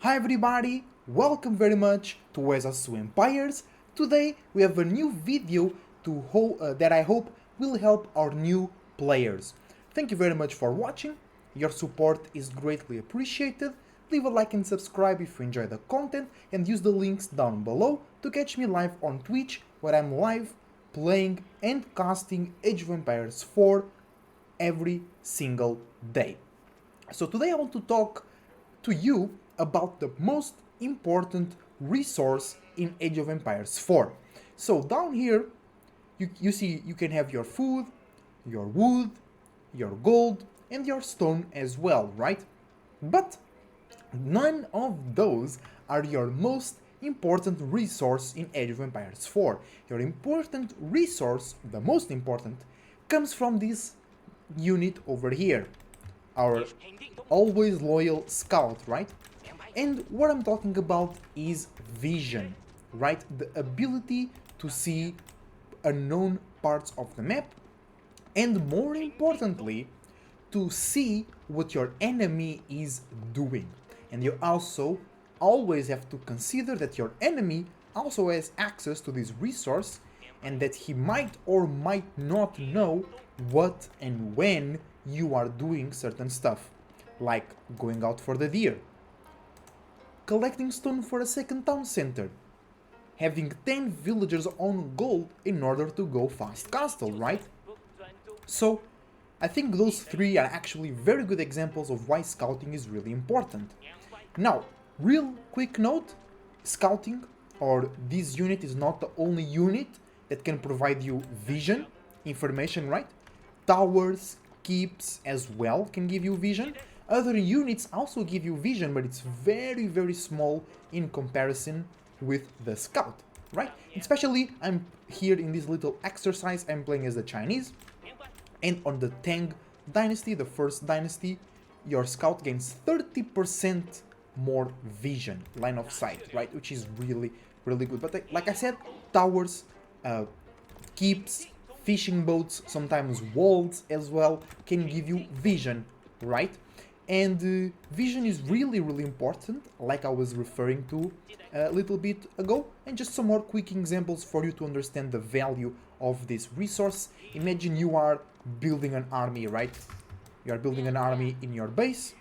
Hi everybody, welcome very much to Wesasu Empires. Today we have a new video that I hope will help our new players. Thank you very much for watching, your support is greatly appreciated. Leave a like and subscribe if you enjoy the content and use the links down below to catch me live on Twitch where I'm live playing and casting Age of Empires 4 every single day. So today I want to talk to you about the most important resource in Age of Empires 4. So down here, you see you can have your food, your wood, your gold, and your stone as well, right? But none of those are your most important resource in Age of Empires 4. Your important resource, the most important, comes from this unit over here. Our always loyal scout, right? And what I'm talking about is vision, right? The ability to see unknown parts of the map and more importantly, to see what your enemy is doing. And you also always have to consider that your enemy also has access to this resource and that he might or might not know what and when you are doing certain stuff, like going out for the deer, collecting stone for a second town center, having 10 villagers on gold in order to go fast castle, right? So, I think those three are actually very good examples of why scouting is really important. Now, real quick note, scouting or this unit is not the only unit that can provide you vision, information, right? Towers, keeps as well can give you vision. Other units also give you vision, but it's very, very small in comparison with the scout, right? Especially, I'm here in this little exercise, I'm playing as the Chinese, and on the Tang dynasty, the first dynasty, your scout gains 30% more vision, line of sight, right? Which is really, really good. But like I said, towers, keeps, fishing boats, sometimes walls as well, can give you vision, right? And vision is really, really important, like I was referring to a little bit ago. And just some more quick examples for you to understand the value of this resource. Imagine you are building an army, right? You are building an army in your base,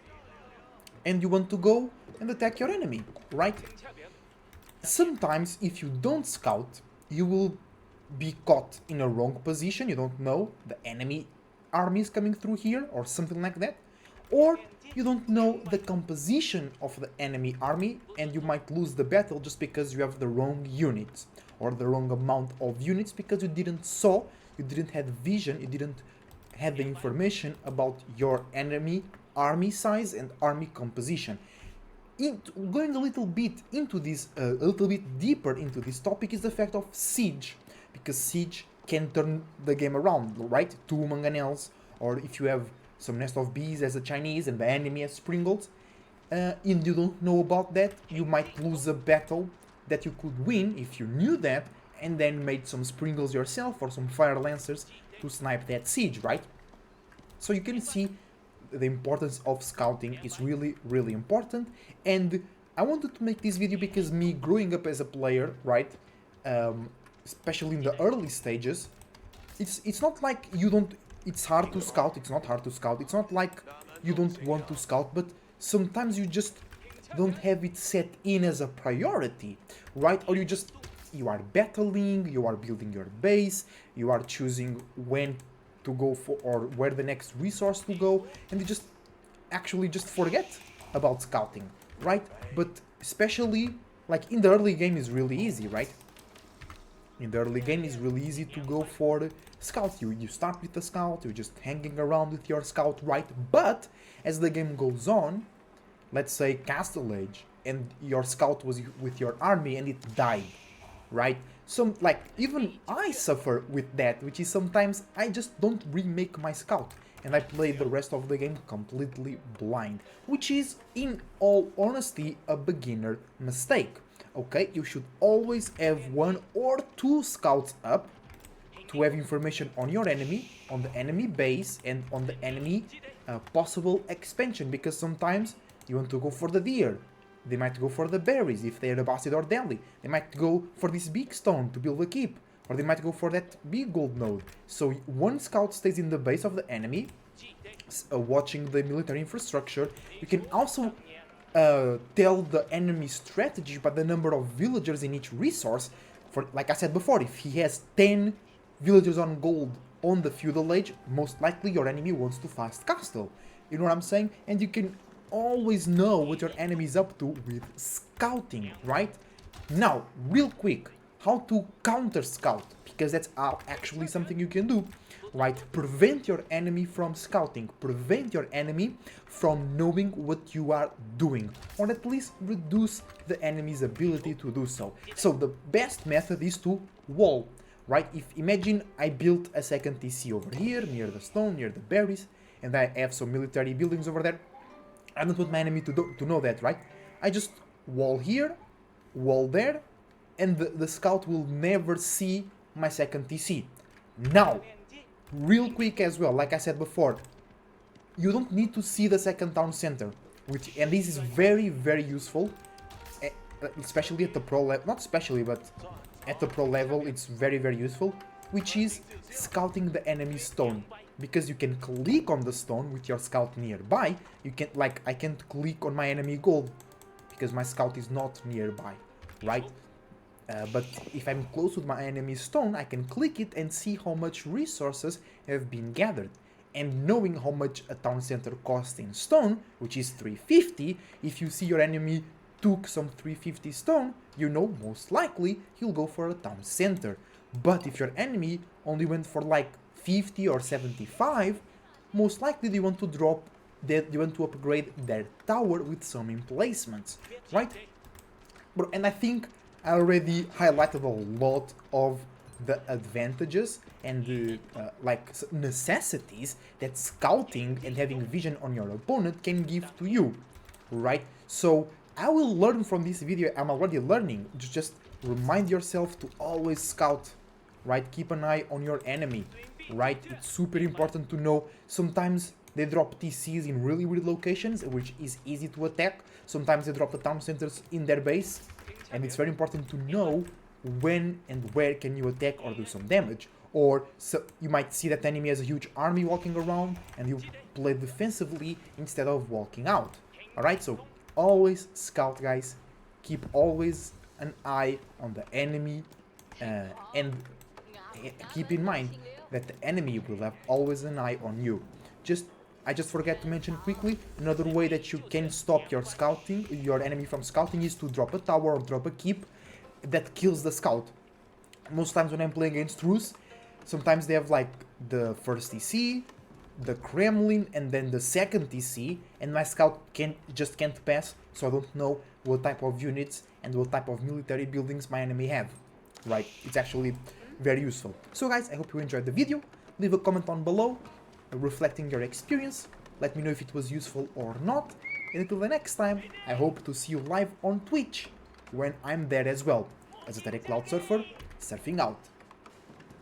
and you want to go and attack your enemy, right? Sometimes, if you don't scout, you will be caught in a wrong position. You don't know the enemy army is coming through here or something like that. Or you don't know the composition of the enemy army and you might lose the battle just because you have the wrong units or the wrong amount of units because you didn't have vision, you didn't have the information about your enemy army size and army composition. Going a little bit into this, a little bit deeper into this topic is the fact of siege, because siege can turn the game around, right? 2 mangonels, or if you have some nest of bees as a Chinese and the enemy as Springles, and you don't know about that, you might lose a battle that you could win if you knew that and then made some Springles yourself or some Fire Lancers to snipe that siege, right? So you can see the importance of scouting is really, really important. And I wanted to make this video because me growing up as a player, right, especially in the early stages, it's not like you don't, it's hard to scout, it's not hard to scout, it's not like you don't want to scout, but sometimes you just don't have it set in as a priority, right? Or you are battling, you are building your base, you are choosing when to go for or where the next resource to go, and you just actually just forget about scouting, right? But especially like in the early game is really easy, right? In the early game it's really easy to go for scout. You start with the scout, you're just hanging around with your scout, right? But as the game goes on, let's say Castle Age, and your scout was with your army and it died, right? So like even I suffer with that, which is sometimes I just don't remake my scout and I play the rest of the game completely blind, which is in all honesty a beginner mistake. Okay, you should always have 1 or 2 scouts up to have information on your enemy, on the enemy base, and on the enemy possible expansion, because sometimes you want to go for the deer, They might go for the berries if they're a Bastard or Deli. They might go for this big stone to build a keep. Or they might go for that big gold node. So one scout stays in the base of the enemy, watching the military infrastructure. You can also tell the enemy strategy by the number of villagers in each resource. For, like I said before, if he has 10 villagers on gold on the feudal age, most likely your enemy wants to fast castle. You know what I'm saying? And you can always know what your enemy is up to with scouting, right? Now, real quick, how to counter scout, because that's actually something you can do, right? Prevent your enemy from scouting, prevent your enemy from knowing what you are doing, or at least reduce the enemy's ability to do so. So the best method is to wall, right? Imagine I built a second TC over here, near the stone, near the berries, and I have some military buildings over there. I don't want my enemy to know that, right? I just wall here, wall there, and the scout will never see my second TC. Now, real quick as well, like I said before, you don't need to see the second town center, and this is very, very useful, especially at the pro level, not especially, but at the pro level it's very, very useful, which is scouting the enemy stone. Because you can click on the stone with your scout nearby. You can, like, I can't click on my enemy gold because my scout is not nearby, right? But if I'm close with my enemy stone, I can click it and see how much resources have been gathered. And knowing how much a town center costs in stone, which is 350, if you see your enemy took some 350 stone, you know most likely he'll go for a town center. But if your enemy only went for like 50 or 75, most likely they want to upgrade their tower with some emplacements, right? And I think I already highlighted a lot of the advantages and the necessities that scouting and having vision on your opponent can give to you, right? So I will learn from this video. I'm already learning. Just remind yourself to always scout, right? Keep an eye on your enemy, right? It's super important to know. Sometimes they drop TCs in really weird locations, which is easy to attack. Sometimes they drop the town centers in their base, and it's very important to know when and where can you attack or do some damage. Or so you might see that the enemy has a huge army walking around, and you play defensively instead of walking out. Alright, so always scout, guys. Keep always an eye on the enemy, and keep in mind that the enemy will have always an eye on you. I just forgot to mention quickly, another way that you can stop your enemy from scouting is to drop a tower or drop a keep that kills the scout. Most times when I'm playing against Rus, sometimes they have like the first TC, the Kremlin, and then the second TC, and my scout just can't pass, so I don't know what type of units and what type of military buildings my enemy have. Right, it's actually very useful. So guys, I hope you enjoyed the video. Leave a comment down below reflecting your experience. Let me know if it was useful or not. And until the next time, I hope to see you live on Twitch when I'm there as well, as a Cloud Surfer, surfing out.